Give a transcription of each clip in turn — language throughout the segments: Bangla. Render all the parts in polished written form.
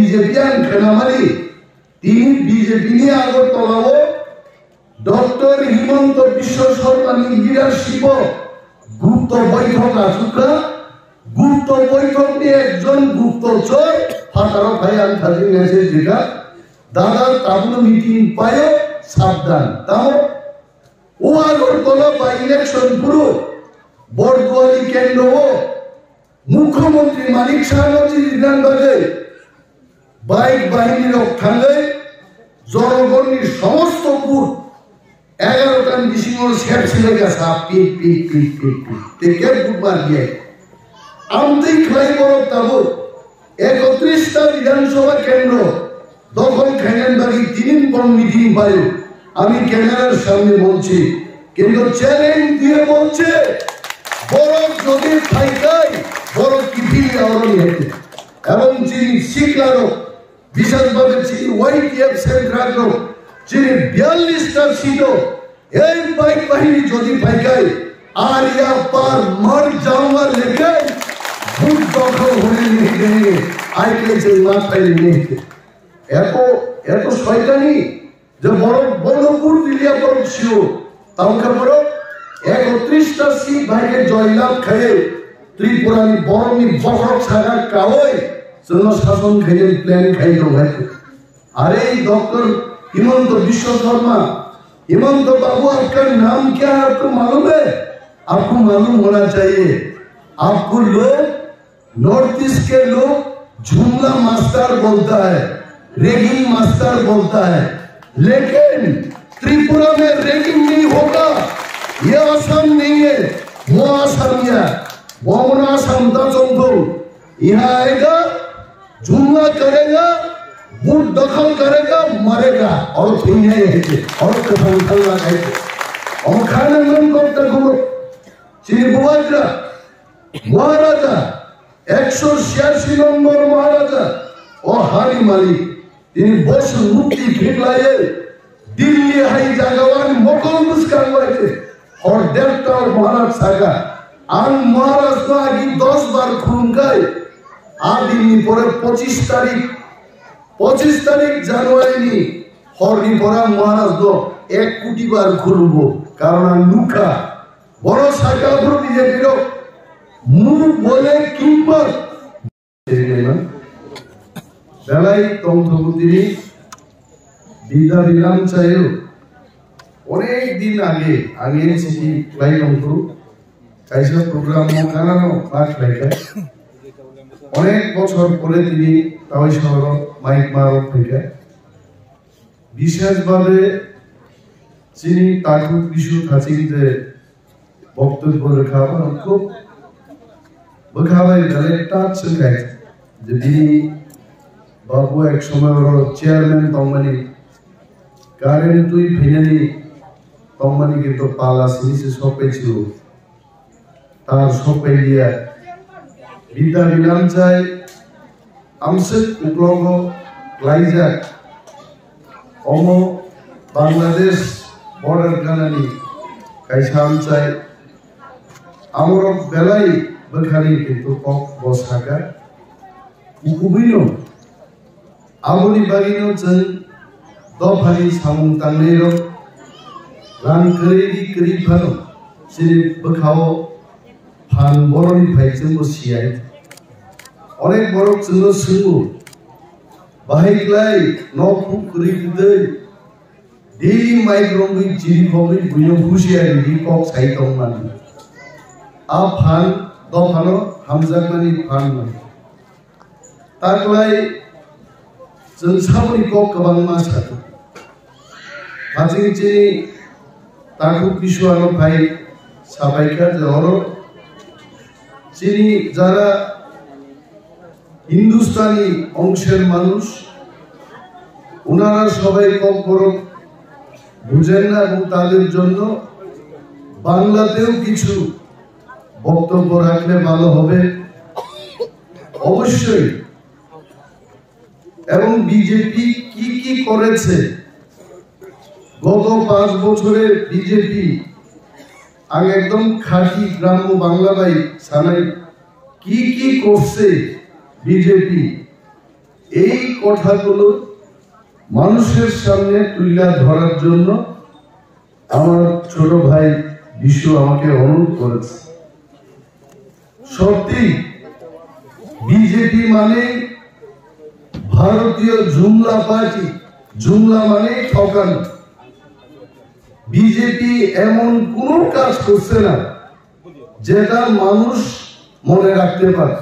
বিজেপি খেলামারি তিনি বিজেপি নিয়ে আগরতলাও ডক্টর হিমন্ত বিশ্ব শর্মা লিডারশিপ গুপ্ত বৈঠক আসুকা গুপ্ত বৈঠক নিয়ে একজন গুপ্তচর ফাটারো ভাইয়ান খালি মেসেজ যেটা দাদা তাবুল মিটিং পায় সাবধান তাও ও আগরতলা বা ইলেকশন পুরো বরদুয়ারি কেন্দ্র মুখ্যমন্ত্রী মানিক শাহনজির বিধানবাদে বাইক বাহিনীর থাঙ্গে জনগণের সমস্ত বুথ 11টা মিশিংর সেট ছিল গেছে পিক পিক পিক পিক থেকে বুধবার গিয়ে আমতেই খাই বড় তাবু 31টা বিধানসভা কেন্দ্র দখল খাইলেন বাকি 3 বড় মিটিং পাই আমি ক্যামেরার সামনে বলছি কিন্তু চ্যালেঞ্জ দিয়ে বলছে বড় যদি ফাইকাই বড় কিফি আওরনি হেতে এবং যিনি শিখলারও বিশেষভাবে যিনি ওয়াইটিএফ সেন্ট্রাল যিনি 42টা ছিল এই বাইক বাহিনী যদি ফাইকাই আর ইয়া পার মর যাওয়ার লেগে ভূত দখল হয়ে নিয়ে আইকে যে মাথায় নিয়ে এত শয়তানি যে বড় বড়পুর দিলিয়া বড় ছিল তাওকে বড় 31টা সিট ভাইকে জয়লাভ খায়ে ত্রিপুরানি বড়নি বড় ছাগা কাওই জন্য শাসন খাইলে প্ল্যান খাইলো ভাই अरे डॉक्टर हिमंत विश्व शर्मा हिमंत बाबू आपका नाम क्या है आपको मालूम है आपको मालूम होना चाहिए आपको लोग नॉर्थ ईस्ट के लोग जुमला मास्टर बोलता है रेगिंग मास्टर बोलता है लेकिन त्रिपुरा में रेगिंग नहीं होगा ये आसाम नहीं है वो आसाम है वो आसाम का चंदो यहाँ आएगा जुमला करेगा बूट दखल करेगा मरेगा और फिर और और खाने मन करते घुमो चिरबुआजरा महाराजा 186 नंबर महाराजा और हारी मालिक তিনি বস মুক্তি ফিরলায়ে দিল্লি হাই জাগাওয়ান মোকল মুস্কান হয়েছে और देवता और महाराज सागा आन महाराज तो आगे 10 बार खून गाए आदमी परे 25 तारीख জানুয়ারি নি হরি পরা মহারাজ তো 1 কোটি বার খুলবো কারণ লুকা বড় সাকা পুরো বিজেপির মুখ বলে কিম্বর বেলাই তন্ত্রপুতিনি বিদ্যা বিরাম চাইও অনেক দিন আগে চিঠি লাই তন্ত্র কাইসা প্রোগ্রাম কানানো পাঠ লাইকা অনেক বছর পরে তিনি তাই শহর মাইক মারক থেকে বিশেষভাবে তিনি তাকু বিশু খাচিতে বক্তব্য রেখাবা খুব বখাবাই গলে টাচ গায় যে তিনি বাবু এক সময় চেয়ারম্যান তমানি কারেন্ট তুই ফিনানি তমানি কিন্তু পালা সিসি সপে ছিল তার সপে দিয়া বিদ্যা বিরাম চাই আমসে উগ্রগ লাইজাক অম বাংলাদেশ বর্ডার কানানি কাইসাম চাই আমর বেলাই বখানি কিন্তু কক বসাকা উকুবিনো আমনি বাগিনো চন দফানি সামুং তাংনেরো রান করেদি করি ফানো সিরি বখাও ফান বড়নি ভাইজोंबो सियाय अनेक बरक जोंनो सोंगो बाहायलाय न फुकरि दै डेली माइक रंगै जिरि भगै बुयो हुसियारि दि कक साइदं मान आ फान दफानो हामजागमानि फान ताकलाय जों साबनि कक गोबां मासाखौ हाजिंचि ताकु बिसुआनो भाई साबायखा जरो যিনি যারা হিন্দুস্তানি অংশের মানুষ ওনারা সবাই কম বড় বুঝেন না এবং তাদের জন্য বাংলাতেও কিছু বক্তব্য রাখলে ভালো হবে অবশ্যই এবং বিজেপি কি করেছে গত 5 বছরে বিজেপি আগে একদম খাঁটি গ্রাম্য বাংলা ভাই সানাই কি করছে বিজেপি এই কথাগুলো মানুষের সামনে তুলে ধরার জন্য আমার ছোট ভাই বিশু আমাকে অনুরোধ করেছে। সত্যি বিজেপি মানে ভারতীয় জুমলা পার্টি, জুমলা মানে ঠকানো। বিজেপি এমন কোন কাজ করছে না যেটা মানুষ মনে রাখতে পারে।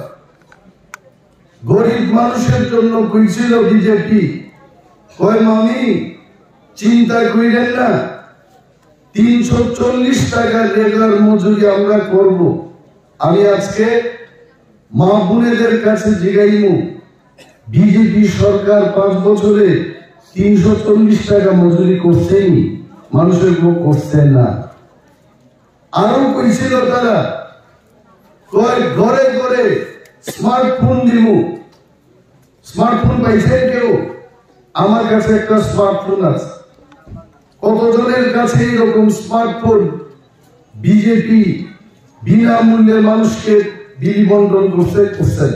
গরিব মানুষের জন্য কইছিল বিজেপি, কয় মামি চিন্তা করিলেন না, 340 টাকা রেগুলার মজুরি আমরা করব। আমি আজকে মা বোনেদের কাছে জিগাইমু, বিজেপি সরকার 5 বছরে 340 টাকা মজুরি করছেন, মানুষের লোক করছেন না। আরো কইছিল তারা, কয় ঘরে ঘরে স্মার্টফোন দিব। স্মার্টফোন পাইছেন কেউ? আমার কাছে একটা স্মার্টফোন আছে। কতজনের কাছে এরকম স্মার্টফোন বিজেপি বিনামূল্যে মানুষকে বিলি বন্টন করছেন?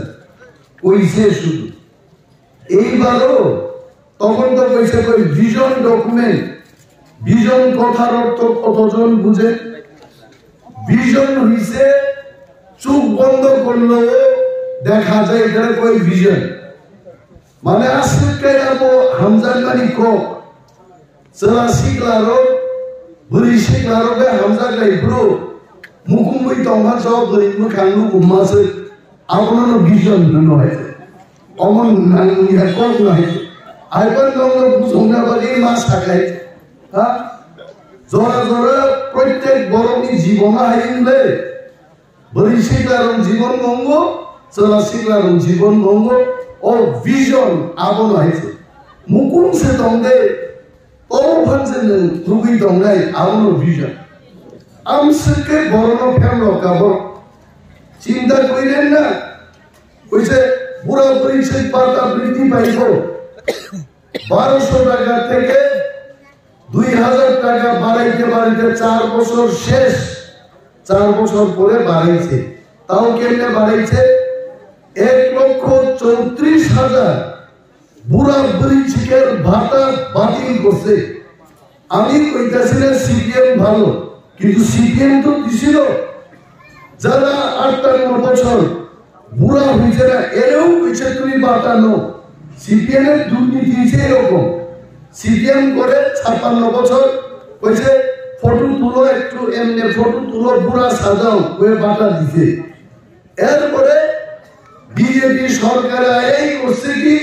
কইছে শুধু। এইবারও তখন তো কইছে কই ভিশন ডকুমেন্ট। ভিশন কথার অর্থ কতজন বুঝে? ভিশন হইছে চোখ বন্ধ করলো দেখা যায় এটা কই ভিশন। মানে আসলে যাবো হামজার গাড়ি কক চলা শিখলারো বুড়ি শিখলারো বে হামজার গাড়ি ব্রো মুখুমুই তমা সব ধরি মুখাঙ্গু উম্মাসে আপনার ভিশন নয় অমন নাঙ্গিয়া কক নয় আইবার নঙ্গ বুঝঙ্গা বাড়ি মাছ থাকাই হ্যাঁ জোরা জোরা প্রত্যেক বড়নি জীবন হাইলে বুড়ি শিখলারো জীবন গঙ্গ চলা শিখলারো জীবন গঙ্গ ও ভিশন আবল হয়েছে মুকুম সে দঙ্গে ও ভাবছেন রুবি দঙ্গাই আবল ভিশন আমসকে বড় ফেম রকাবো চিন্তা করিলেন না কইছে বুড়া বুড়ি সে পাতা বৃদ্ধি পাইব 1200 টাকা থেকে 2000 টাকা বাড়াইতে বাড়াইতে 4 বছর শেষ 4 বছর পরে বাড়াইছে তাও কেমনে বাড়াইছে 1,34,000 বুড়া বুড়ি চিকের ভাতা বাতিল করছে আমি কইতাছি না সিপিএম ভালো কিন্তু সিপিএম তো দিছিল যারা 58 বছর বুড়া হইছে না এরও কইছে তুমি বাতানো সিপিএম এর দুর্নীতি হইছে এরকম সিপিএম করে 56 বছর কইছে ফটো তুলো একটু এমনি ফটো তুলো বুড়া সাজাও ওই বাতা দিছে এরপরে বিজেপি সরকার এই করছে কি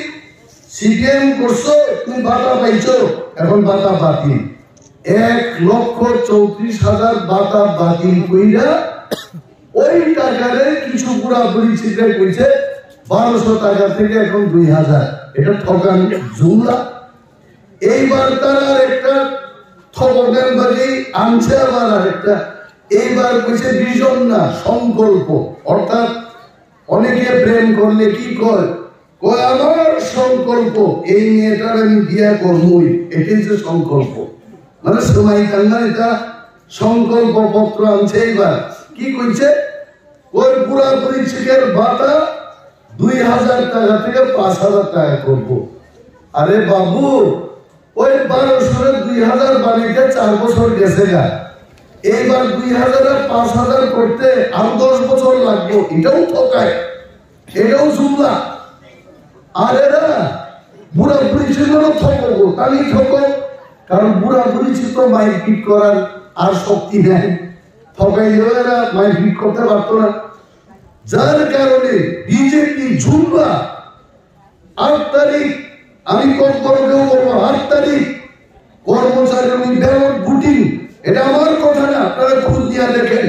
সিপিএম করছো তুমি বাতা পাইছো এখন বাতা বাতিল 1,34,000 বাতা বাতিল কইরা ওই টাকারে কিছু পুরা বুড়ি ছিটে কইছে 1200 টাকা থেকে এখন 2000 এটা ঠকান জুমলা এইবার তারা একটা ঠকান বাজি আনছে আবার আরেকটা এইবার কইছে ভিশন না সংকল্প অর্থাৎ অনেকে প্রেম করলে কি কয় কয় আমার সংকল্প এই মেয়েটার আমি বিয়ে করবই এটাই যে সংকল্প মানে সময় কান্না এটা সংকল্প পত্র আনছে এইবার কি কইছে ওই পুরা পরিচিকের ভাতা 2000 টাকা থেকে 5000 টাকা করব আরে বাবু ওই 1200 2000 বানাইতে 4 বছর গেছে গা এইবার 2000 আর 5000 করতে আরো 10 বছর লাগবে এটাও ঠকায় এটাও জুমলা আরে না বুড়া বুড়ি ছিল ঠকবো তাহলে ঠকো কারণ বুড়া বুড়ি ছিল মাইপিট করার আর শক্তি নেই ঠকাইলেও এরা মাইপিট করতে পারতো না যার কারণে বিজেপি জুমলা 8 তারিখ আমি কম কেউ বলবো 8 তারিখ কর্মচারী ব্যালট ভোটিং এটা আমার কথা না আপনারা খুঁজ দিয়া দেখেন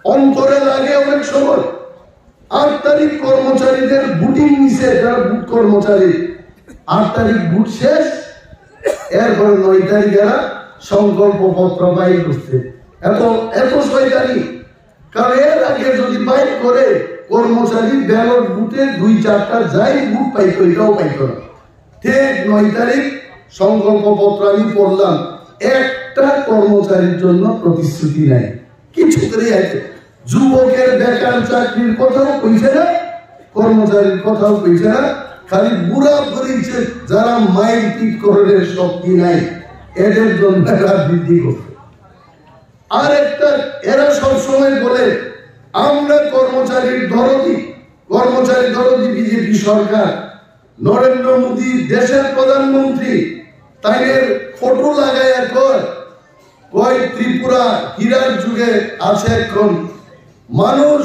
অন্তরে লাগে অনেক সময় 8 তারিখ কর্মচারীদের ভোটিং নিছে যারা বুথ কর্মচারী 8 তারিখ ভোট শেষ এরপরে 9 তারিখ এরা সংকল্প পত্র বাইর করছে এত শয়তানি কারণ এর আগে যদি বাইর করে কর্মচারী ব্যালট বুথে 2-4টা যাই বুথ পাইতো এটাও পাইতো না ঠিক 9 তারিখ সংকল্প পত্র আমি পড়লাম একটা কর্মচারীর জন্য প্রতিশ্রুতি নাই কিছু করে আছে যুবকের বেকার চাকরির কথাও কইছে না কর্মচারীর কথাও কইছে না খালি বুড়া পরিচে যারা মাইল পিক করার শক্তি নাই এদের জন্য রাজনীতি করছে। আর একটা এরা সবসময় বলে আমরা কর্মচারী দরদি বিজেপি সরকার, নরেন্দ্র মোদী দেশের প্রধানমন্ত্রী, তাইদের ফটো লাগাইয়া কয় ত্রিপুরা হীরার যুগে আছে। এখন মানুষ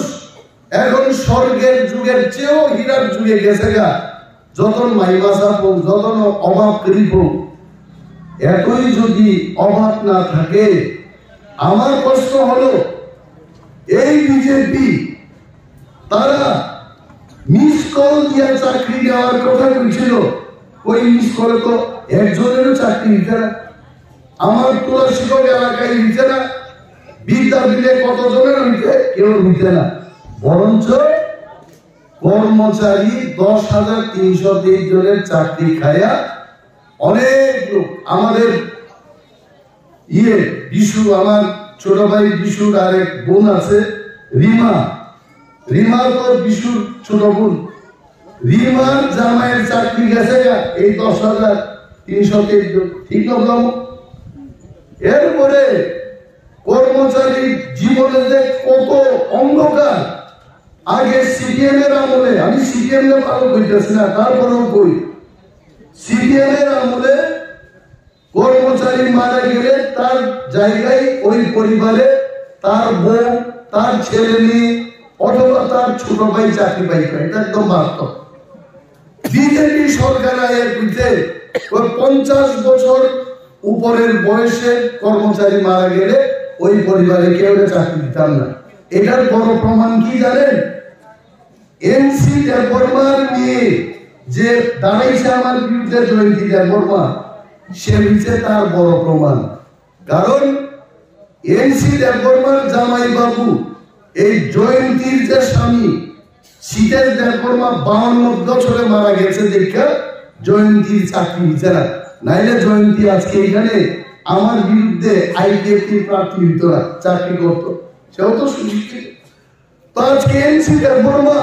এখন স্বর্গের যুগের চেয়েও হীরার যুগে গেছে গা। যতন মাইমাসা হোক, যতন অভাব করিব, এতই যদি অভাব না থাকে, আমার প্রশ্ন হলো এই বিজেপি তারা মিস কল দিয়ে চাকরি দেওয়ার কথা বলছিল, ওই মিস কলে তো একজনেরও চাকরি দিতে না। আমার তুলসীগঞ্জ এলাকায় দিতে না, বিদ্যা দিলে কতজনের হইতে, কেউ হইতে না। বরঞ্চ কর্মচারী 10,323 জনের চাকরি খায়া অনেক লোক, আমাদের বিশু, আমার ছোট ভাই বিশুর আরেক বোন আছে রিমা তো বিশুর ছোট বোন, রিমার জামাইয়ের চাকরি গেছে এই 10,323 জন। ঠিক না? এরপরে কর্মচারী জীবনে যে কত অন্ধকার। আগে সিপিএম এর আমলে, আমি সিপিএম এর ভালো করতেছি না, তারপরেও কই, সিপিএম এর আমলে কর্মচারী মারা গেলে তার জায়গায় ওই পরিবারে তার বউ, তার ছেলে মেয়ে অথবা তার ছোট ভাই চাকরি পাই। এটা একদম বাস্তব। বিজেপি সরকার আয়ের পিঠে 50 বছর উপরের বয়সে কর্মচারী মারা গেলে ওই পরিবারে কেউ চাকরি দিতাম না। এটার বড় প্রমাণ কি জানেন? এনসি দেববর্মার মেয়ে যে দাঁড়াইছে আমার বিরুদ্ধে, জয়ন্তী দেববর্মা, সে হচ্ছে তার বড় প্রমাণ। কারণ এনসি দেববর্মার জামাই বাবু এই জয়ন্তীর যে স্বামী শীতের দেববর্মা 52 বছরে মারা গেছে দেখা জয়ন্তীর চাকরি দিচ্ছে না। নাইলে জয়ন্তী আজকে এখানে আমার বিরুদ্ধে আইপিএফটি প্রার্থী হইত না, চাকরি করত, সেও তো সুশিক্ষিত। তো আজকে এনসি দেববর্মা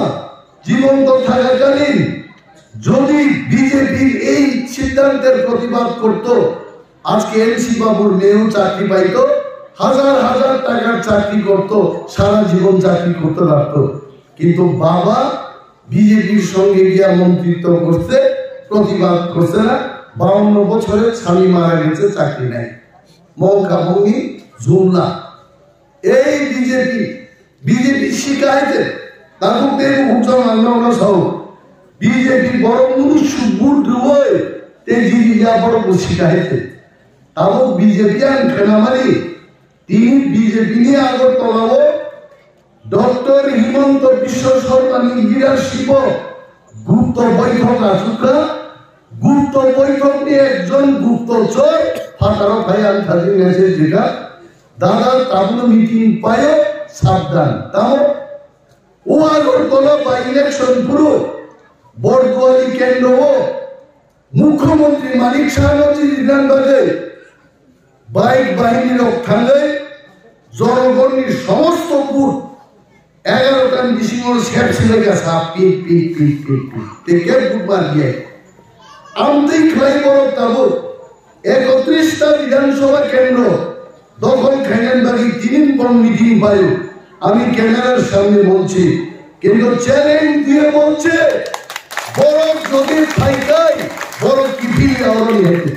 জীবন্ত থাকাকালীন যদি বিজেপির এই সিদ্ধান্তের প্রতিবাদ করত, আজকে এনসি বাবুর মেয়েও চাকরি পাইতো, হাজার হাজার টাকার চাকরি করত, সারা জীবন চাকরি করতে পারত। কিন্তু বাবা বিজেপির সঙ্গে গিয়া মন্ত্রিত্ব করছে, প্রতিবাদ করছে না। 52 বছরের স্বামী মারা গেছে, চাকরি নাই, মৌকা ভঙ্গি জুমলা। এই বিজেপি শিখাইছে তাকে দেব উচ্চারণ আন্দোলন সহ বিজেপি বড় মনুষ্য বুদ্ধ হয়ে তেজি দিয়া বড় শিখাইছে। তাও বিজেপি আনখানামারি তিনি বিজেপি নিয়ে আগরতলাও ডক্টর হিমন্ত বিশ্ব শর্মা লিডারশিপ গুপ্ত বৈঠক আসুকা, গুপ্ত বৈঠক নিয়ে একজন গুপ্তচর ফাটারো ভাই আনখাজি মেসেজ যেটা দাদা তাবলো মিটিং পায় সাবধান। তাও ও আগরতলা বা ইলেকশন পুরো বরদুয়ারি কেন্দ্র মুখ্যমন্ত্রী মানিক শাহ নজির ইরানবাদে বাইক বাহিনীর রক্ষাঙ্গে জনগণের সমস্ত বুথ 11টা মিশিংর সেট ছিলে গেছে পিক পিক পিক পিক টিকেট বুক মার দিয়ে আমতেই খাই বড় তাবো 31টা বিধানসভা কেন্দ্র দখল খাইলেন বাকি 3 বন মিটিং পাইল। আমি ক্যামেরার সামনে বলছি, কিন্তু চ্যালেঞ্জ দিয়ে বলছে বড় যদি ফাইকাই বড় কিপি আওরণ হেঁটে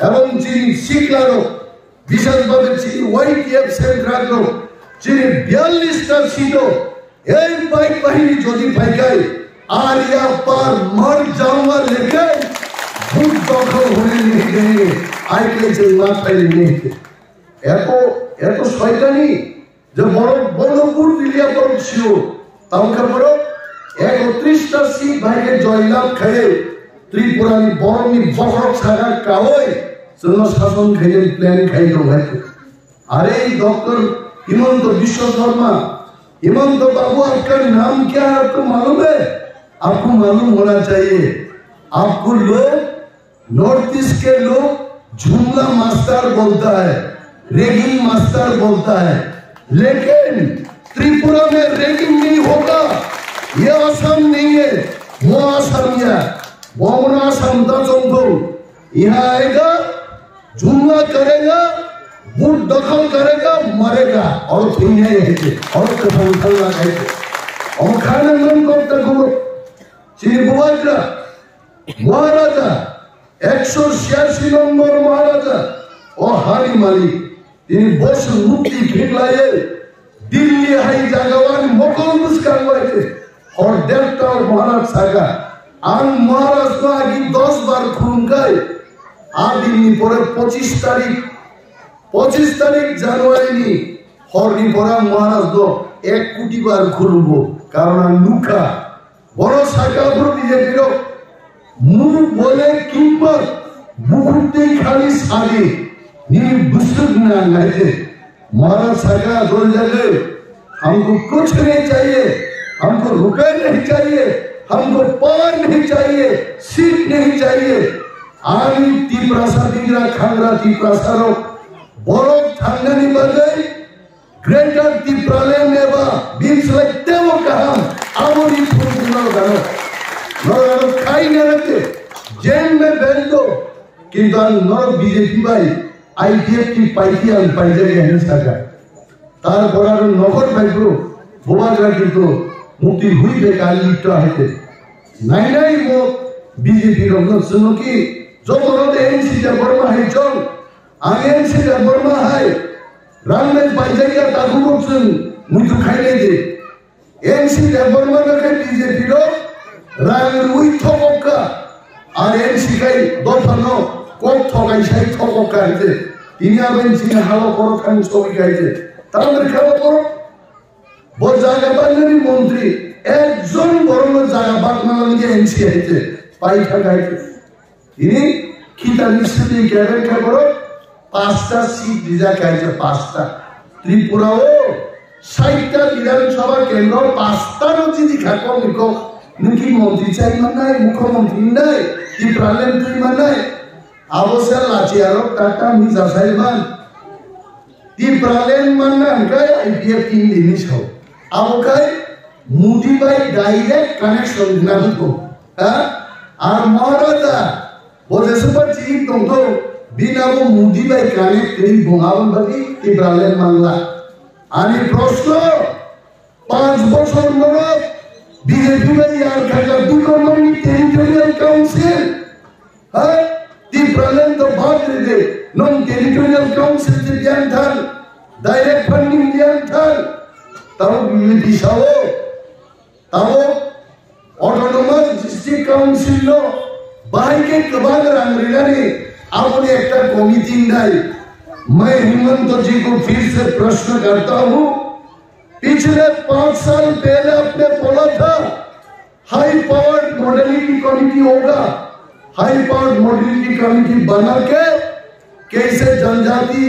এবং যিনি শিখলারও বিশেষভাবে যিনি ওয়াইটিএফ সেন্ট্রাল যিনি 42টা ছিল এই বাইক বাহিনী যদি ফাইকাই আর ইয়া পার মর যাওয়া লেখে বুক দখল হয়ে নিয়ে গেলে আইকে যে মাথায় নিয়ে এত শয়তানি যে বড় বড়পুর দিলিয়া বড় ছিল তাওকে বড় 31টা সিট ভাইকে জয়লাভ খাইয়ে ত্রিপুরানি বড়নি বড় ছাড়া কাওই জন্য শাসন খাইয়ে প্ল্যান খাইল ভাই। আর এই डॉक्टर हिमंत विश्व शर्मा, हिमंत बाबू आपका नाम क्या है आपको मालूम है? आपको मालूम होना चाहिए। आपको लोग नॉर्थ ईस्ट के लोग जुमला मास्टर बोलता है, रेगिंग मास्टर बोलता है, लेकिन त्रिपुरा में रेगिंग नहीं होगा। ये आसाम नहीं है, वो आसाम है। बमना समता चंपो यहाँ आएगा जुमला करेगा बूट दखल करेगा मरेगा और फिर नहीं और कफल लगाएगा और खाने मन करते गुरु श्री बुवाग्रा महाराजा 186 नंबर महाराजा और हारी मालिक इन बस मुक्ति खिलाए दिल्ली हाई जागवान मोकल मुस्कान वाले और डेल्टा और महाराज सागा आन महाराज को आगे 10 बार खून गए आदि पर 25 तारीख जनवरी नी हरनी पर महाराज दो 1 कोटी बार खुलबो कारण नुखा बड़ो सागा पर बीजेपी मुंह बोले कीमत मुकुटे खाली सागे नी बुजुर्ग ना लगे महाराज सागा बोल जाए हमको कुछ नहीं चाहिए हमको रुपए नहीं चाहिए हमको पावर नहीं चाहिए सीट नहीं चाहिए आनी तीव्रसा दिगरा खांगरा तीव्रसा रो बड़ो थांगनी बजाई ग्रेटर तीव्राले नेबा बीच लगते वो कहाँ आमोरी फुर्तिनो करो नरो खाई न रखे जेल में बैठ दो किंतु नरो बीजेपी भाई आईटीएफ की पाइटियां पाइजरी है निशाका तार बराबर नगर बैठो बुवाग्रा किंतु मुक्ति हुई बेकारी लिखता है थे नहीं वो बीजेपी लोगों सुनो कि जो बोलो एनसी जब बर्मा है चल आगे एनसी जब बर्मा है राम में पाइजरी का ताकू मुक्सन मुझे खाई नहीं दे एनसी जब बर्मा का क्या बीजेपी लोग राम में वही थोका और एनसी का दो फनो कोक थोका इशाई थोका करते तीनिया बेंची ने हालो करो खान सोई करते तामर क्या करो बहुत जागा बांधने मंत्री एक जोन बरोबर जागा बांधने लगे एनसी है थे पाई खाए थे इन्हीं किता निश्चित क्या करो पास्ता सीट दिया क्या पास्ता त्रिपुरा वो साइटा विधानसभा केंद्र पास्ता रोजी दिखा को निको निकी मंत्री चाहिए मना है मुख्यमंत्री नहीं त्रिपुरालें तुई मना है आवश्यक लाचियारो टाटा मिजा साइमान त्रिपुरालें मना है आईपीएफ की लिमिट हो अब क्या मोदी भाई डायरेक्ट कनेक्शन ना को और महाराजा वो जैसे पर चीज तुमको बिना वो मोदी भाई कनेक्ट करी बुनावन बगी त्रिपुरालें मांगला आने प्रश्न 5 बছর मगर बीजेपी भाई यार क्या इकोनॉमी टेरिटोरियल काउंसिल हाँ त्रिपुरालें तो बात दे नॉन टेरिटोरियल काउंसिल से दियान था डायरेक्ट फंडिंग दियान था तब ये दिशाओ तब ऑटोनोमस डिस्ट्रिक्ट काउंसिल लो बाहर के कबाग रंगरीलानी आपने एक कमिटी नहीं मैं हिमंत जी को फिर से प्रश्न करता हूँ पिछले 5 साल पहले आपने बोला था हाई पावर्ड मॉडलिटी कमिटी होगा हाई पावर्ड मॉडलिटी कमिटी बना के कैसे जनजाति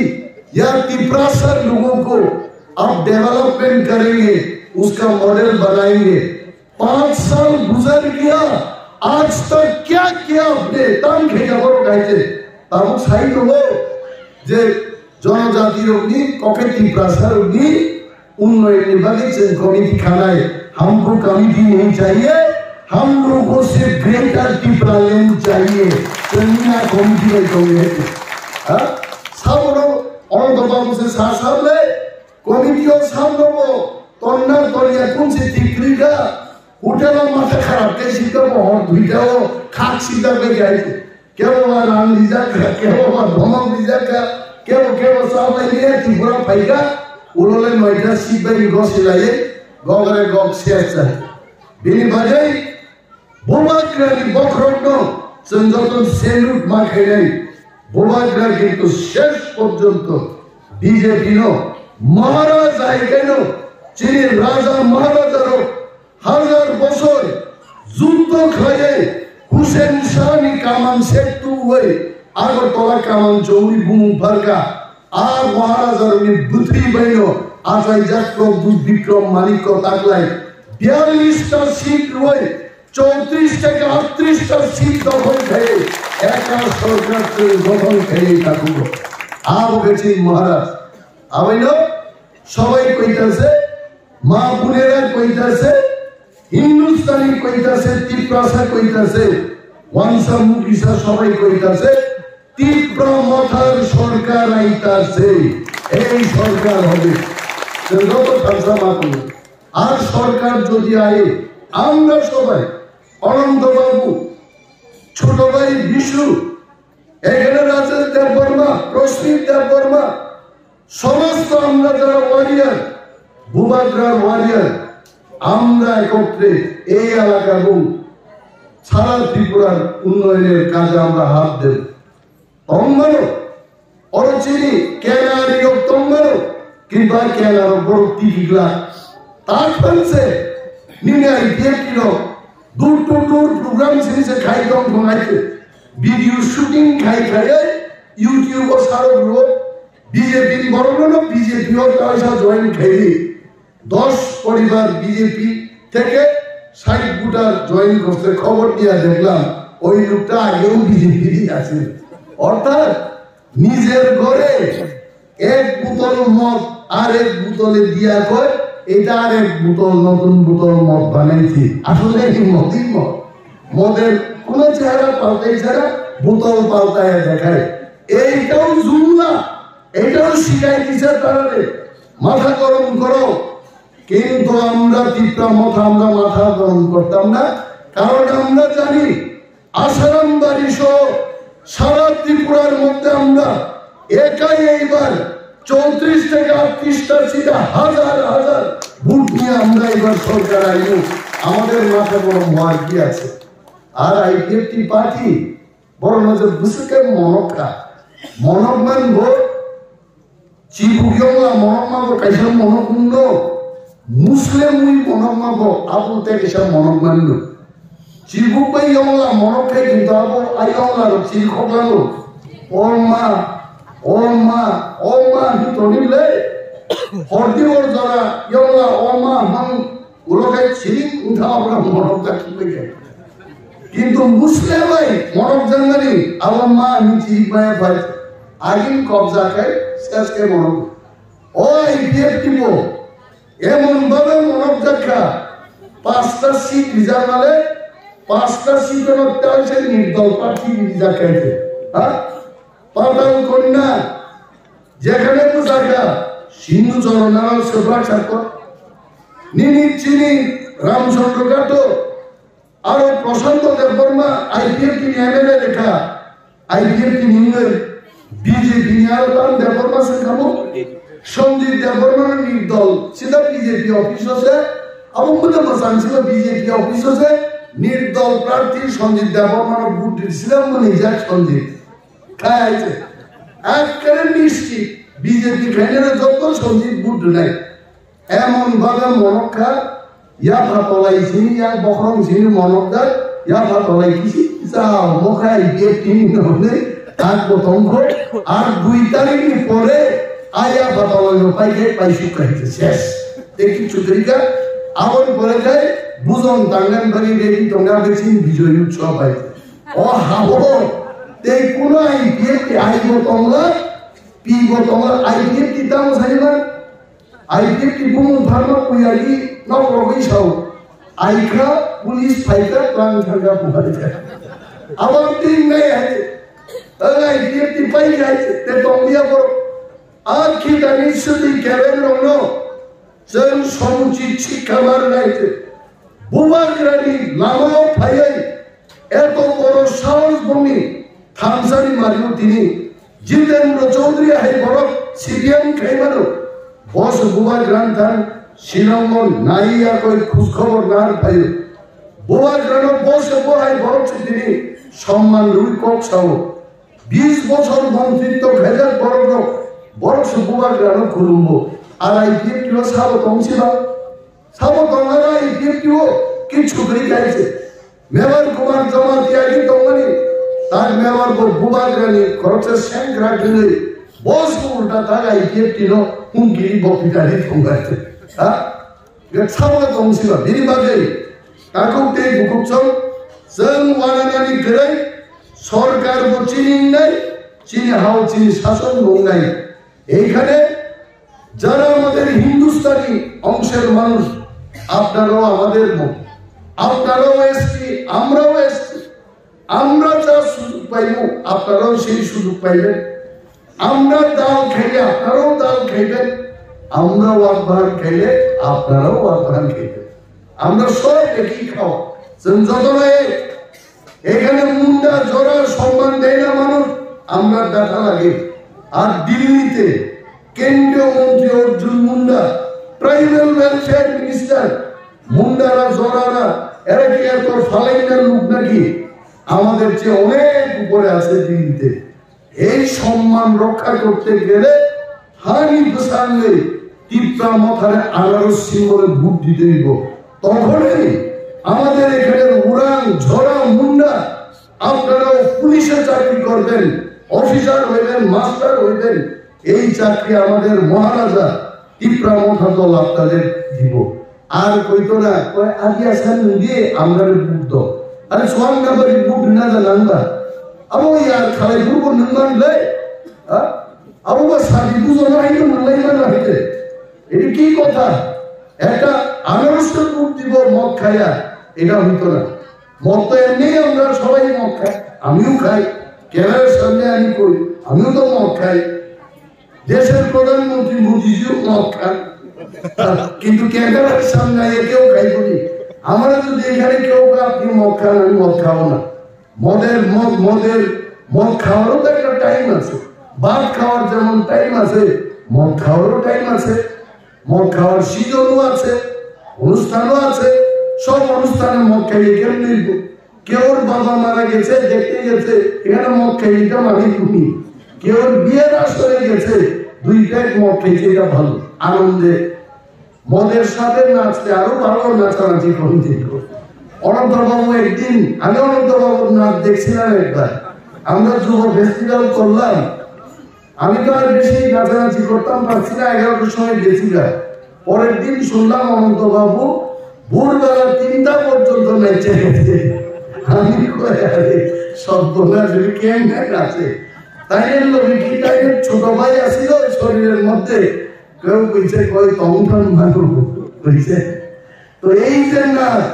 या तिप्रासर लोगों को आप डेवलपमेंट करेंगे उसका मॉडल बनाएंगे 5 साल गुजर गया आज तक क्या किया आपने तम खेजा करो कहते तब साइड हो जे जनजाति रोगनी कोके तिप्रासर रोगनी उन्नयन विभाग कमिटी खानाए हमको कमिटी नहीं चाहिए हम लोगों से ग्रेटर त्रिपुरालैंड चाहिए कमिटी में कहोगे सब लोग और बाबू से साथ ले कमिटी और सब लोगों तोड़ना तोड़िया कौन से तिकरीगा उठेला माथा खराब कैसी तो बहुत भीटा हो खाक सीधा पे गए थे क्या वो राम लीजा का क्या वो धमक लीजा का क्या वो साहब ने लिया त्रिपुरा फाइका उन्होंने नोएडा सीट पे गो सिलाए गोगरे गोग सियासा बिनी बाजाई बुबाग्रानी बखरोटनो संजोतन सेलुट माखेलाई बुबाग्रा किंतु शेष पर्यंत बीजेपी नो महाराज आएगेनो चीनी राजा महाराजा रो 1000 बছর যুদ্ধ খায়ে হুসেন শাহনি কামান সেতু হয়ে আগরতলা কামান চৌরি বুমু ফারকা আর মহারাজার নি বুথি বাইনো আজাই জাতক বুধ বিক্রম মানিক তাকলাই 42টা সিট রয়ে 34 থেকে 38টা সিট দখল খেয়ে একা সরকারকে দখল খেয়ে থাকুক আব গেছি মহারাজ আবাইলো সবাই কইতাছে মা বোনেরা কইতাছে হিন্দুস্তানি কইতাছে তিপ্রাসা কইতাছে ওয়ানসা মুকিসা সবাই কইতাছে তীব্র মাথার সরকার আইতাছে, এই সরকার হবে। যত ফালসা মাথা আর সরকার যদি আয়ে আমরা সবাই অনন্ত বাবু, ছোট ভাই বিশু, এখানে রাজেশ দেব বর্মা, প্রস্মিত দেব বর্মা, সমস্ত আমরা যারা ওয়ারিয়ার, ভূভাগ্রার ওয়ারিয়ার, আমরা একত্রে এই এলাকা এবং সারা ত্রিপুরার উন্নয়নের কাজে আমরা হাত দেব। তঙ্গানো অরচিনি কেনারি তঙ্গানো কিন্তু আর কেনার বড় টিকিগুলা তার ফেলছে নিনে আইডিয়াটির দূর প্রোগ্রাম সিরিজে খাই দম ঘুমাইছে ভিডিও শুটিং খাই ইউটিউব ও সারো বিজেপি বড় বিজেপি পয়সা জয়েন খাইলি 10 পরিবার বিজেপি থেকে 60 ভোটার জয়েন করছে। খবর দিয়া দেখলাম ওই লোকটা আগেও বিজেপিরই আছে। অর্থাৎ নিজের ঘরে এক বোতল মদ আর এক বোতলে দিয়া কয় এটা আর এক বোতল নতুন বোতল মদ বানাইছি। আসলে মদই মদ, মদের কোন চেহারা পাল্টাই ছাড়া বোতল পাল্টায় দেখায়। এইটাও জুমলা, এটাও শিখাই দিছে তারা মাথা গরম করো। কিন্তু আমরা তীব্র আমরা মাথা গরম করতাম না, কারণ আমরা জানি আসারাম বাড়ি সহ সারা ত্রিপুরার মধ্যে আমরা একাই এইবার 34 থেকে 38টা সিটে হাজার হাজার ভোট নিয়ে আমরা এবার সরকার আইব। আমাদের মাথা গরম হওয়ার কি আছে? আর আইপিএফটি পার্টি বড় নজর বুঝতে মনকা মনক মানব চিবুকিয়লা মনক মানব কাইসা মনক মুন্ড মুসলিম উই মনক মানব আবু থেকে সব মনক মানব চিবুক বাই ইয়ংলা মনক খাই কিন্তু আবু আইয়ংলা চিল খবলানো ওমা ওমা ওমা হিতনিলে হরদিওর যারা ইয়ংলা ওমা হাং উলকাই চিলিং উঠা আমরা মনক কাটি পেয়ে কিন্তু মুসলিম ভাই মনক জানগানি আমার মা নিচি মায়া ভাই আগিন কবজা খায় শেষকে মনক ওই বিএফটিব এমন ভাবে মনক দেখা 5টা সিট রিজার্ভ হলে 5টা সিটের মধ্যে আছে নির্দল প্রার্থী রিজার্ভ খাইছে। হ্যাঁ, পাতাল কন্যা যেখানে পোশাকা সিন্ধু চরণাল সেবা ছাত্র নিনি চিনি রামচন্দ্র কাটো আরো প্রশান্ত দেববর্মা আইপিএফটি এমএলএ লেখা আইপিএফটি নিউয়ের বিজেপি নিয়ালতান দেববর্মা সে খাবো সঞ্জিত দেববর্মার নির্দল সেটা বিজেপি অফিস আছে এবং মধ্যে বসান ছিল বিজেপি অফিস আছে নির্দল প্রার্থী সঞ্জিত দেববর্মার ভোট দিয়েছিলাম মনে যাক সঞ্জিত খাইছে একেবারে নিশ্চিত বিজেপি খাইলে যত সঞ্জিত ভোট নাই এমন ভাবে মনক্ষা ইয়া ভাতলাই চিনি ইয়া বখরং চিনি মনকদার ইয়া ভাতলাই কিছু যাও মখাই দিয়ে তিনি নহলে তাক বতঙ্গ আর 2 তারিখ পরে আয়া ভাতলাই পাইকে পাইছু খাইছে শেষ দেখি চুতরিকা আবার পরে যায় বুঝন টাঙ্গান বাড়ি রেডি টঙ্গা বেচিন বিজয় উৎসব হয় ও হাবো এই কোন আইপিএফটি আইব টঙ্গা পিব টঙ্গা আইপিএফটি দাম Saiba IPFT বুমু Pharma কুয়ালি নবরবি Sau আইখা police ফাইটা প্রাণ থাকা পুহারিকা আবার দিন নাই আছে আইপিএফটি পাই যাইছে তে টঙ্গিয়া বড় আর কি জানি শুধু কেবেন রঙ যেন সমুচিত শিক্ষাবার নাইছে বুমাগ্রানি নামাও ফাইয়াই এত বড় সাহস ভূমি থামসারি মারিও তিনি জিতেন্দ্র চৌধুরী হাই বড় সিপিএম খাইবারো বস বুমাগ্রান থান শিলংমন নাইয়া কই খোঁজ খবর নার পাই বুমাগ্রান বসে বহাই বড় তিনি সম্মান রুই কক সাও 20 বছর মন্ত্রিত্ব ভেজাল বড় বড় বুমাগ্রান খুলুম্ব আর আইপিএফটি সাবো তংছিলা সাবো তংরা আইপিএফটি কিছু করে যাইছে মেবার কুমার জমা দিয়াগি তংনি তার মেবার বুমাগ্রানি খরচে সেন গ্রাগলি বস উল্টা তার আইপিএফটি নো হুঙ্গিরি বপিটারি তংগাইছে হ্যাঁ সাবো তংছিলা দিনবাদে কাকুতে বুকুচং जों वानानानि गरै সরকার চিনি নাই চিনি হাও চিনি শাসন নাই এইখানে যারা আমাদের হিন্দুস্তানি অংশের মানুষ আপনারাও আমাদের মত আপনারাও এসছি আমরাও এসছি আমরা যা সুযোগ পাইব আপনারাও সেই সুযোগ পাইবেন। আমরা ডাল খাইলে আপনারাও ডাল খাইবেন, আমরা ওয়াকবাহান খাইলে আপনারাও ওয়াকবাহান খাইবেন। আমরা সব একই খাওয়া যত এখানে মুন্ডা জোড়া সম্মান দেয় না মানুষ, আমরা দেখা লাগে। আর দিল্লিতে কেন্দ্রীয় মন্ত্রী Arjun Munda, tribal welfare minister, মুন্ডারা জোড়ারা এরা কি এত ফালাইনার লোক নাকি? আমাদের চেয়ে অনেক উপরে আছে দিল্লিতে। এই সম্মান রক্ষা করতে গেলে হানি প্রসঙ্গে টিপরা মাথায় আনারস সিম্বলে ভোট দিতে দিব। তখনই আমাদের এখানে উড়ান ঝরা মুন্ডা আপনারাও পুলিশে চাকরি করবেন, অফিসার হইবেন, মাস্টার হইবেন। এই চাকরি আমাদের মহারাজা টিপরা মাথা দল আপনাদের দিব। আর কইতো না আগে আসেন দিয়ে আমরা বুদ্ধ আরে সোয়াং না করে বুদ্ধ না জানবা আবো ইয়ার খালাই পূর্ব নির্মাণ দেয় আবু বা সাজি বুঝো না এই মূল্যায় না হইতে এটা কি কথা? একটা আনারসকে বুট দিব মদ খাইয়া, এটা হইতো না। মদ তো এমনি আমরা সবাই মদ খাই, আমিও খাই, ক্যামেরার সামনে আমি করি, আমিও তো মদ খাই। দেশের প্রধানমন্ত্রী মোদিজিও মদ খান, কিন্তু ক্যামেরার সামনে কেউ খাই করি। আমরা যদি এখানে কেউ আপনি মদ খান, আমি মদ খাবো না। মদ খাওয়ারও তো একটা টাইম আছে। ভাত খাওয়ার যেমন টাইম আছে, মদ খাওয়ারও টাইম আছে। মদ খাওয়ার সিজনও আছে, অনুষ্ঠানও আছে। সব অনুষ্ঠানে মদ খাইয়ে কেমনি কেউ বাবা মারা গেছে দেখতে গেছে, এখানে মদ খাইয়ে মানে তুমি কেউ বিয়ের আসরে গেছে, দুইটাই মদ খাইছে, এটা ভালো আনন্দে। মদের সাথে নাচতে আরো ভালো নাচানাচি করতে। অনন্তবাবু একদিন, আমি অনন্তবাবুর নাচ দেখছিলাম একবার, আমরা যুব ফেস্টিভ্যাল করলাম। আমি তো আর বেশি নাচানাচি করতাম পারছি না, 11টার সময় গেছিলাম। পরের দিন শুনলাম অনন্তবাবু ভোরবেলা 3টা পর্যন্ত নেচে গেছে। আমি কেমনে আছে তাই কি তাই ছোট ভাই আসিল শরীরের মধ্যে, কেউ কইছে কই তমঠান মানুষ কইছে। তো এই যে নাচ,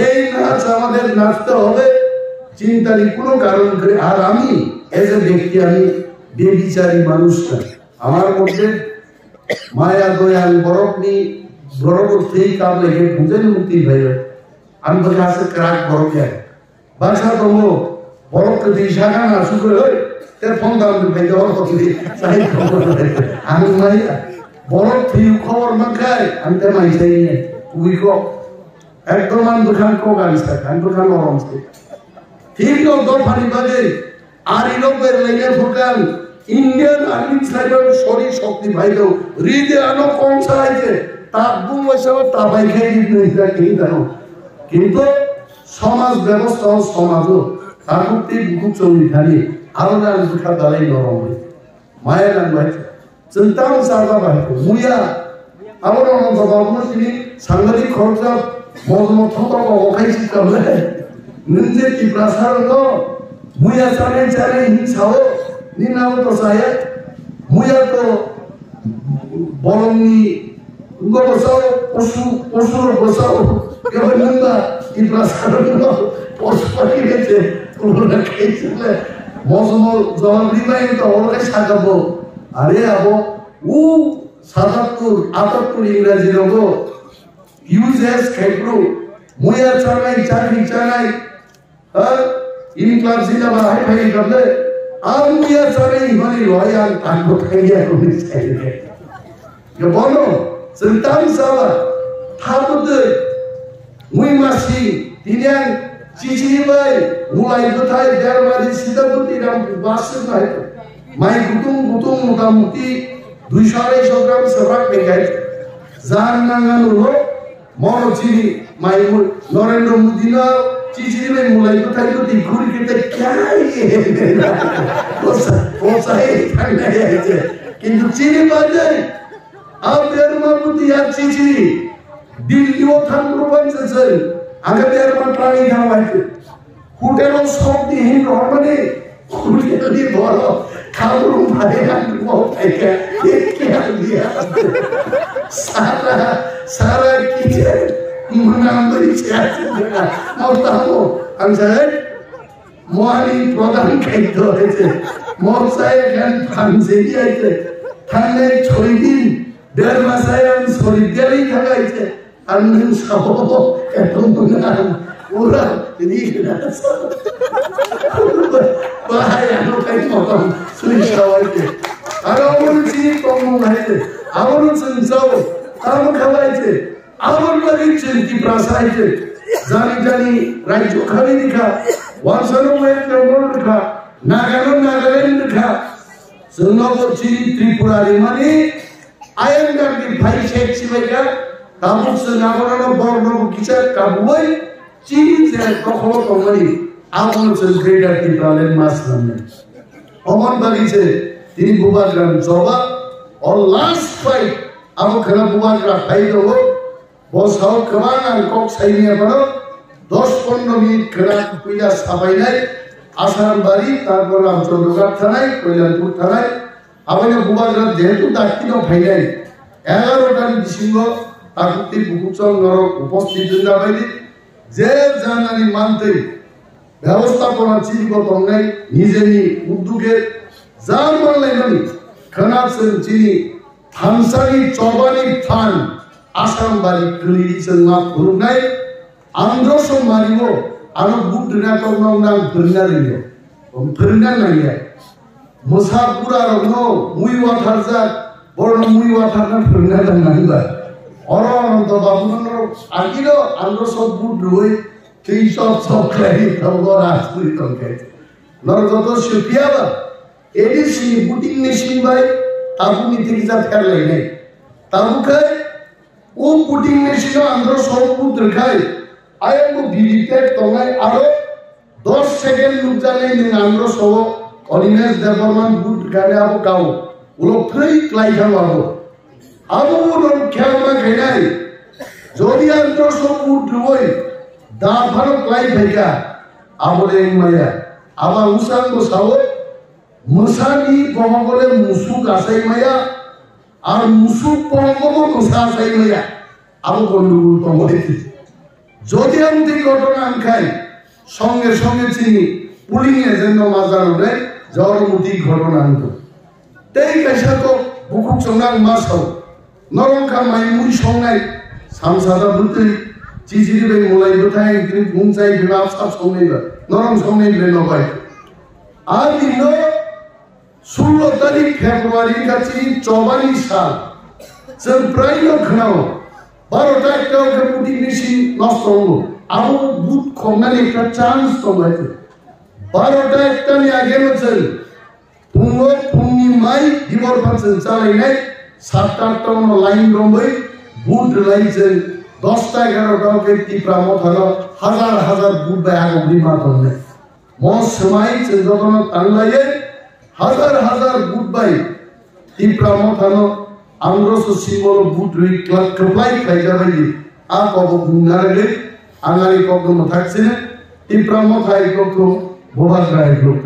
এই নাচ আমাদের নাচতে হবে, চিন্তারই কোনো কারণ করে। আর আমি এজ এ ব্যক্তি, আমি বেবিচারী মানুষ না, আমার মধ্যে মায়া দয়াল বরফনি বড় করতেই কাম লেগে বুঝেন মুক্তি ভাই। আমি বলে আছে ক্রাক বরফ যায় বাসা তোমো বরফকে দিয়ে শাখা না শুক্র হয় তার ফোন দাম ভাই দেওয়ার কথা আমি মাইয়া বরফ থেকে খবর না খাই, আমি তার মাই চাই নিয়ে তুই কক একদম আন্দোলন কক আনছে আন্দোলন অরমছে ঠিক দর ফানি বাজে। আর ইউরোপের লাইনে ফুকান ইন্ডিয়ান আর্মি সাইডের শরীর শক্তি ভাইলো হৃদে আনো কম চাইছে তাপ বুম এসব তাপাই খেয়ে জানো। কিন্তু সমাজ ব্যবস্থা সমাজও কাকুতি বুকু চলি খালি আরো না দুঃখা দাঁড়াই নরম হয় মায়ের নাম ভাই চিন্তাও সারবা ভাই মুইয়া আমার অনন্ত বাবু তিনি সাংবাদিক খরচা মজমত অখাইছি করলে নিজে কি প্রসারণ মুইয়া চালে চালে হিংসাও নিনাও তো সাহে মুইয়া তো বরংনি বসাও পশু পশুর বসাও কেবল নিন্দা কি প্রসারণ পশু পাখি গেছে তোমরা খেয়েছিলে মজমল জবাব দিবাই তো ওরাই সাজাবো। আরে আবো ও 77 ইংরেজি লোক ইউজেস খাইপ্রো মুইয়া চালাই চাকরি চালাই ইন ক্লাস দিলা বা হাই ফাই করলে আর মুইয়া চালাই মানে লয়াল তাঙ্গো খাইয়া করি চাইলে কে বলো চিন্তাম সাবা থাবুতে মুই মাসি তিনিয়ান চিচিরি ভাই মুলাই কোথায় দেড়বাজি সিদ্ধাপতি রাম বাসে নাই মাই গুতুম গুতুম মোটামুটি 200-250 গ্রাম সবাক দেখাই জান নাঙ্গান হলো মরচিনি মাই নরেন্দ্র মোদী না চিচিরি ভাই মুলাই কোথায় কোটি ঘুরি খেতে ক্যাই ওসাই ঠান্ডা হয়েছে কিন্তু চিনি বাজে আর দেড়মাবুতি আর চিচিরি দিল্লিও থান প্রপঞ্চেছে আগে দেড়মান প্রাণী খাওয়াইছে হোটেলও শক্তিহীন মানে খুঁড়ি বড় খাবরু ভাই আমি মৌতাইকা কে দিয়া সারা সারা কিচে মনা আমরি আছে মৌতামো আমি সাহেব মহানি প্রধান খাদ্য হয়েছে মশাই এখান ফানছে দিয়েছে থানলে 6 দিন 1.5 মাসে শরীর গেলেই থাকাইছে আর নুন সহ এত নুন ওরা ভাই এত খাই মতন শুনি সবাইকে আর আমার চিনি কম হয়েছে আমারও চিনছাও তাও খাওয়াইছে আমার বাড়ি চিন্তি প্রাসাইছে জানি জানি রাজ্য খালি লিখা ওয়াসানো লেখা নাগাল্যান্ড লেখা চিনি ত্রিপুরারি মানে আয়ানগারকে ভাই শেখ সিবাইকা কাবুক নাগরানো বর্ণ কিসা কাবুই চিনি যে কখনো কমাই আমার গ্রেটার ত্রিপুরালের মাস নামে অমন বাড়িছে তিনি বুবাগ্রাম জবা और लास्ट फाइट अब खना बुबाग्रा फाइट हो बसाव कमान अंकक साइनिया बनो 10-15 मिनिट खना पीला साबाइनाय आसाम बारी तारपर रामचंद्रगढ़ थानाय कल्याणपुर थानाय आबाइना बुबाग्रा जेहेतु दाखिनो फाइनाय 11টা ডিসেম্বর তাকুতি বুকুচং নরক উপস্থিত জাবাইনি যে জানানি মানতে ব্যবস্থাপনা চিন্তা তংনাই নিজেনি উদ্যোগে যার মানলাইনি खोनासों चिनी थानसालि चौबानि थान आसाम बारी क्लिरिसों मा खुरुनाय आंध्रसो मारिवो आरो बुद्रना तंनाव नां फोरोंना लियो फोरोंना नायो मोसापुरा रनो मुइवा थारजा बरनो मुइवा थारना फोरोंना दांनांगो अरनन्त बाबुनो आगिरो आंध्रसो बुद्रय तेइसब सबखारि तंगो राजपुरी तंगे नरजत सुपियाबा एडीसी बुटिंग मेशिन बाय ताबु नीति की जात कर लेने ताबु खाय वो बुटिंग मेशिन अंदर सब बुट रखाय आयन को बिलिटेड तंगाय आरो 10 सेकेंड लुक जाने ने अंदर सब ऑर्डिनेंस डेवलपमेंट बुट गाने आबो गाव उलो फ्री क्लाइ खालामो आबो उलो खेलमा खायनाय जदि अंदर सब बुट रय दा फारो क्लाइ फायका आबो ले माया आबा उसां को सावो मुसानी पहंगले मुसुक आसाई माया और मुसुक पहंगबो मुसा आसाई माया आबो गंडगोल तंगाइছে যদি আমি ঘটনা আনখাই সঙ্গে সঙ্গে চিনি পুলিং এজেন্ট মাজার উড়ে জড়মুতি ঘটনা আনতো তেই কাইসা তো বুকুক চংনাং মাসাও নরংখা মাইমুই সংনাই সামসাদা বুতে চিচিরি বে মোলাই বথাই তিনি মুংচাই বিবাহ সাব সংনাইবা নরং সংনাই বে নবাই আর দিনো 16 तारीख फेब्रुआरी का 44 साल जों प्रायनो खोनाव 12टा एकटाव बुटिं मेशिन नष्ट हलो आबो बुट खमनानै একটা चान्स दंलायनो 12टा एकटानि आगेनो जों फुंनि माइ दिबर फारजों चालायनाय 7-8टा उनाव लाइन दंबै बुट लाइजों 10टा 11टा टिप्रा मथानो हाजार हाजार बुट बाय आगोग्रि मा दंनाय मस समाय जों जतन तांलायै हजार हजार बुट बाय टिप्रा मथानो आंग्रसो सिम्बल बुट रि क्लाब कप्लाइ खायजाबायदि आ कबो बुंनानै आंगारि कबो मथाखसिने टिप्रा मथाय कबो बबाग्राय ग्रुप